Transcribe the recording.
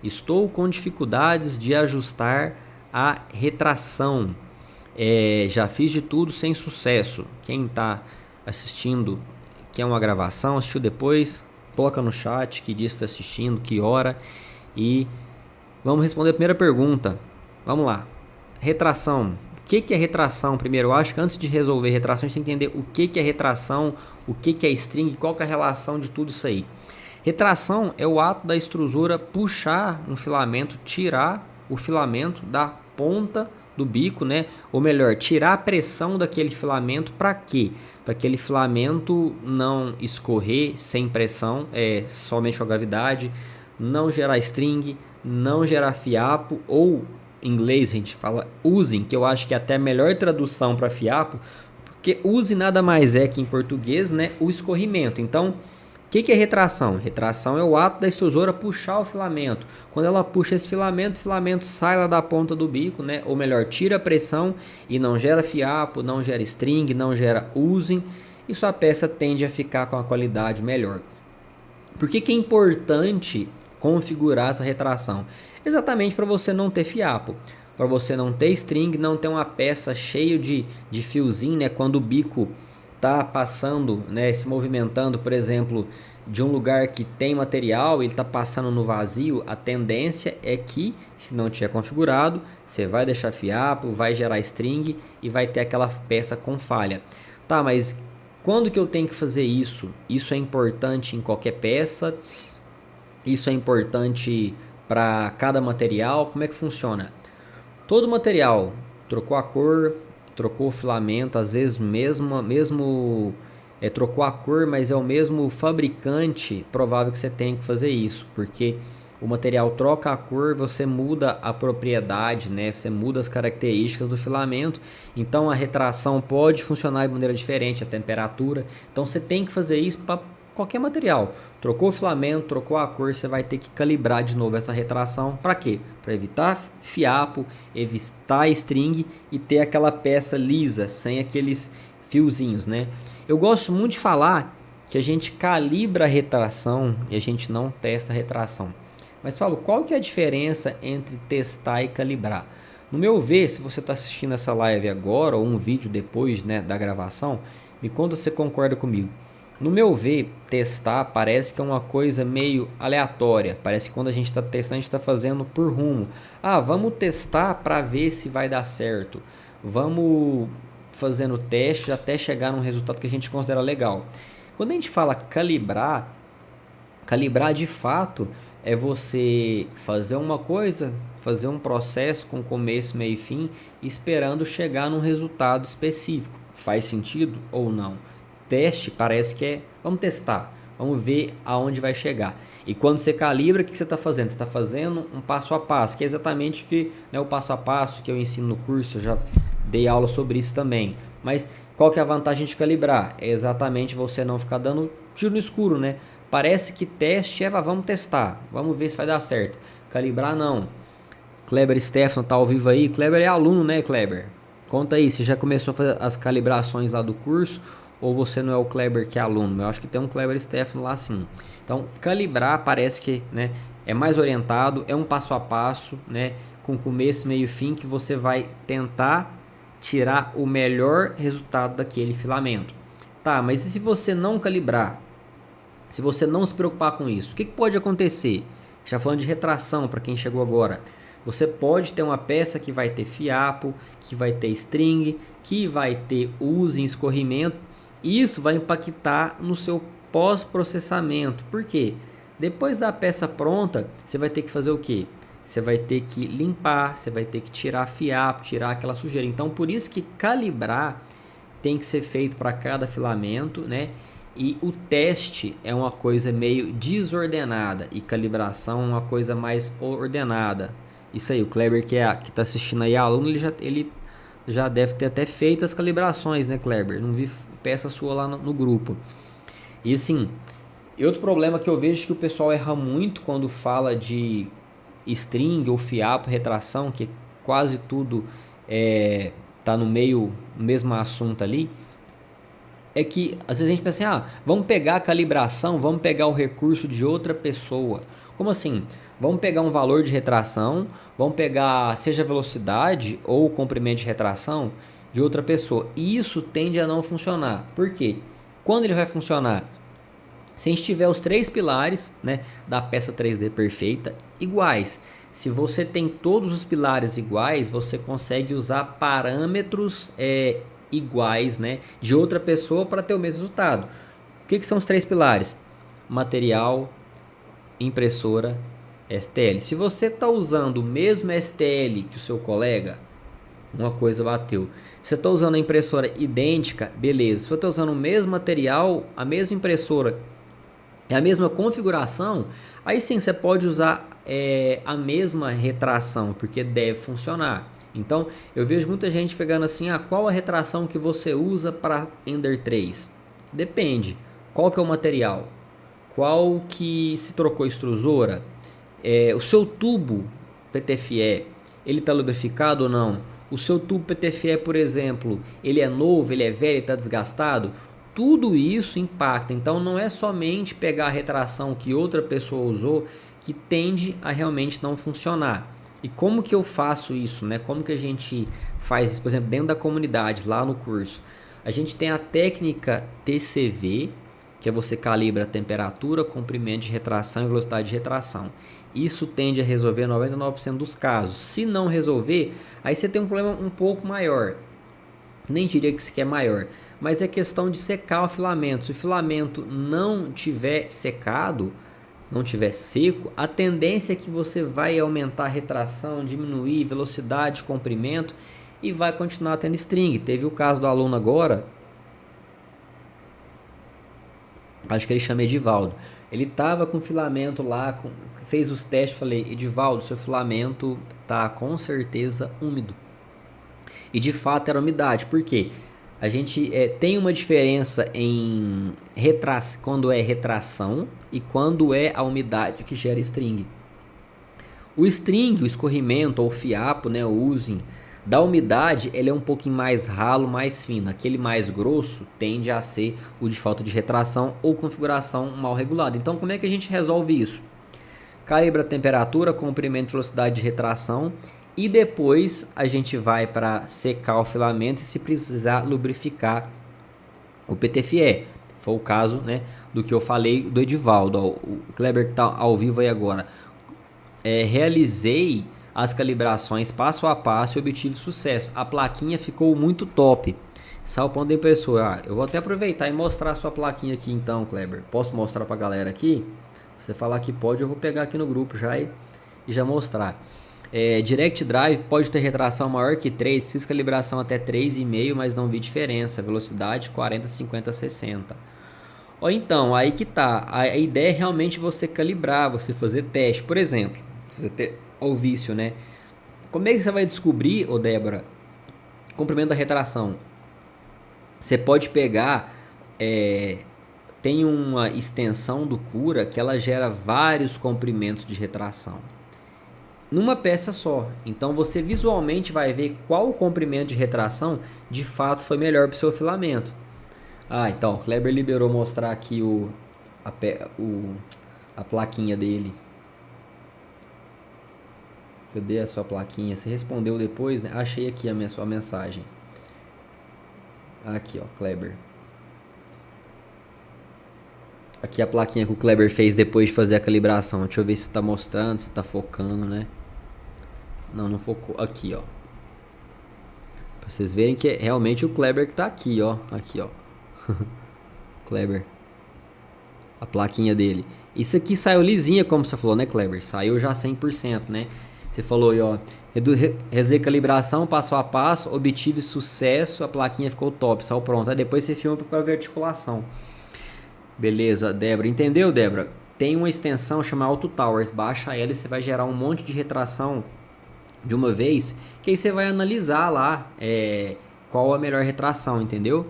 Estou com dificuldades de ajustar a retração. Já fiz de tudo sem sucesso. Quem está assistindo, que é uma gravação, assistiu depois, coloca no chat que dia está assistindo, que hora. E vamos responder a primeira pergunta. Vamos lá. Retração. O que é retração? Primeiro, eu acho que antes de resolver retração, a gente tem que entender o que é retração, o que é string, qual que é a relação de tudo isso aí. Retração é o ato da extrusora puxar um filamento, tirar o filamento da ponta do bico, né? Ou melhor, tirar a pressão daquele filamento para quê? Para aquele filamento não escorrer sem pressão, somente com a gravidade, não gerar string, não gerar fiapo, ou em inglês a gente fala using, que eu acho que é até a melhor tradução para fiapo, porque use nada mais é que em português, né, o escorrimento. Então, o que é retração? Retração é o ato da extrusora puxar o filamento. Quando ela puxa esse filamento, o filamento sai lá da ponta do bico, né? Ou melhor, tira a pressão e não gera fiapo, não gera string, não gera using. E sua peça tende a ficar com a qualidade melhor. Por que é importante configurar essa retração? Exatamente para você não ter fiapo, para você não ter string, não ter uma peça cheia de fiozinho, né? Quando o bico está passando, né, se movimentando, por exemplo, de um lugar que tem material, ele está passando no vazio, a tendência é que, se não tiver configurado, você vai deixar fiapo, vai gerar string e vai ter aquela peça com falha. Tá, mas quando que eu tenho que fazer isso? Isso é importante em qualquer peça? Isso é importante para cada material? Como é que funciona? Todo material trocou a cor, trocou o filamento, às vezes mesmo trocou a cor, mas é o mesmo fabricante, provável que você tenha que fazer isso, porque o material troca a cor, você muda a propriedade, né? Você muda as características do filamento, então a retração pode funcionar de maneira diferente, a temperatura, então você tem que fazer isso para qualquer material. Trocou o filamento, trocou a cor, você vai ter que calibrar de novo essa retração. Para quê? Para evitar fiapo, evitar string e ter aquela peça lisa, sem aqueles fiozinhos, né? Eu gosto muito de falar que a gente calibra a retração e a gente não testa a retração. Mas, Paulo, qual que é a diferença entre testar e calibrar? No meu ver, se você está assistindo essa live agora ou um vídeo depois, né, da gravação, me conta se você concorda comigo. No meu ver, testar parece que é uma coisa meio aleatória. Parece que quando a gente está testando, a gente está fazendo por rumo. Vamos testar para ver se vai dar certo. Vamos fazendo teste até chegar num resultado que a gente considera legal. Quando a gente fala calibrar de fato é você fazer uma coisa, fazer um processo com começo, meio e fim, esperando chegar num resultado específico. Faz sentido ou não? Teste parece que vamos testar, vamos ver aonde vai chegar. E quando você calibra, o que você está fazendo? Você está fazendo um passo a passo, que é exatamente o passo a passo que eu ensino no curso, eu já dei aula sobre isso também. Mas qual que é a vantagem de calibrar? É exatamente você não ficar dando tiro no escuro, né? Parece que teste vamos testar, vamos ver se vai dar certo. Calibrar não. Kleber Stefano tá ao vivo aí. Kleber é aluno, né, Kleber? Conta aí, você já começou a fazer as calibrações lá do curso? Ou você não é o Kleber que é aluno? Eu acho que tem um Kleber Stefano lá sim. Então, calibrar parece que, né, é mais orientado, é um passo a passo, né, com começo, meio e fim, que você vai tentar tirar o melhor resultado daquele filamento. Tá, mas e se você não calibrar? Se você não se preocupar com isso, o que pode acontecer? Já falando de retração para quem chegou agora. Você pode ter uma peça que vai ter fiapo, que vai ter string, que vai ter uso em escorrimento. Isso vai impactar no seu pós-processamento. Por quê? Depois da peça pronta, você vai ter que fazer o quê? Você vai ter que limpar, você vai ter que tirar fiapo, tirar aquela sujeira. Então, por isso que calibrar tem que ser feito para cada filamento, né? E o teste é uma coisa meio desordenada e calibração é uma coisa mais ordenada. Isso aí, o Kleber que está assistindo aí, aluno, ele já deve ter até feito as calibrações, né, Kleber? Não vi peça sua lá no grupo. E assim, outro problema que eu vejo que o pessoal erra muito quando fala de string ou fiapo, retração, que quase tudo tá no mesmo assunto ali, é que às vezes a gente pensa assim, vamos pegar a calibração, vamos pegar o recurso de outra pessoa. Como assim? Vamos pegar um valor de retração, vamos pegar seja velocidade ou comprimento de retração de outra pessoa. E isso tende a não funcionar. Por quê? Quando ele vai funcionar? Se a gente tiver os três pilares, né, da peça 3D perfeita iguais. Se você tem todos os pilares iguais, você consegue usar parâmetros iguais, né, de outra pessoa para ter o mesmo resultado. O que são os três pilares? Material, impressora, STL. Se você está usando o mesmo STL que o seu colega, uma coisa bateu. Se você está usando a impressora idêntica, beleza. Se você está usando o mesmo material, a mesma impressora, a mesma configuração, aí sim você pode usar a mesma retração, porque deve funcionar. Então eu vejo muita gente pegando assim, qual a retração que você usa para Ender 3? Depende. Qual que é o material? Qual que se trocou extrusora? O seu tubo PTFE, ele está lubrificado ou não? O seu tubo PTFE, por exemplo, ele é novo, ele é velho, está desgastado? Tudo isso impacta. Então não é somente pegar a retração que outra pessoa usou que tende a realmente não funcionar. E como que eu faço isso, né? Como que a gente faz isso, por exemplo, dentro da comunidade, lá no curso? A gente tem a técnica TCV, que é você calibra a temperatura, comprimento de retração e velocidade de retração. Isso tende a resolver 99% dos casos. Se não resolver, aí você tem um problema um pouco maior. Nem diria que isso aqui é maior, mas é questão de secar o filamento. Se o filamento não tiver secado, não tiver seco, a tendência é que você vai aumentar a retração, diminuir velocidade, comprimento e vai continuar tendo string. Teve o caso do aluno agora, acho que ele chama Edivaldo. Ele estava com filamento lá, fez os testes, falei, Edivaldo, seu filamento tá com certeza úmido. E de fato era umidade, por quê? A gente tem uma diferença em quando é retração e quando é a umidade que gera string. O string, o escorrimento ou fiapo, né, o oozing, da umidade, ele é um pouquinho mais ralo, mais fino. Aquele mais grosso tende a ser o de falta de retração ou configuração mal regulada. Então, como é que a gente resolve isso? Calibra a temperatura, comprimento e velocidade de retração. E depois a gente vai para secar o filamento e, se precisar, lubrificar o PTFE. Foi o caso, né, do que eu falei do Edivaldo. Ó, o Kleber que está ao vivo aí agora. Realizei as calibrações passo a passo e obtive sucesso. A plaquinha ficou muito top. Sal ponto da impressora. Eu vou até aproveitar e mostrar a sua plaquinha aqui então, Kleber. Posso mostrar para a galera aqui? Se você falar que pode, eu vou pegar aqui no grupo já e já mostrar. Direct Drive pode ter retração maior que 3, fiz calibração até 3,5, mas não vi diferença. Velocidade 40, 50, 60. Ó, então, aí que tá. A ideia é realmente você calibrar, você fazer teste. Por exemplo, você ter o vício, né? Como é que você vai descobrir, ô Débora, comprimento da retração? Você pode pegar, tem uma extensão do Cura que ela gera vários comprimentos de retração numa peça só. Então você visualmente vai ver qual comprimento de retração de fato foi melhor para o seu filamento. Então o Kleber liberou mostrar aqui a plaquinha dele. Cadê a sua plaquinha? Você respondeu depois, né? Achei aqui a sua mensagem. Aqui, ó, Kleber. Aqui a plaquinha que o Kleber fez depois de fazer a calibração. Deixa eu ver se está mostrando, se está focando, né? Não focou. Aqui, ó. Pra vocês verem que é realmente o Kleber que tá aqui, ó. Aqui, ó. Kleber. A plaquinha dele. Isso aqui saiu lisinha, como você falou, né, Kleber? Saiu já 100%, né? Você falou aí, ó. Recalibração passo a passo, obtive sucesso, a plaquinha ficou top, saiu pronto. Aí depois você filma para ver a articulação. Beleza, Débora. Entendeu, Débora? Tem uma extensão chamada Auto Towers. Baixa ela e você vai gerar um monte de retração de uma vez, que aí você vai analisar lá qual a melhor retração, entendeu?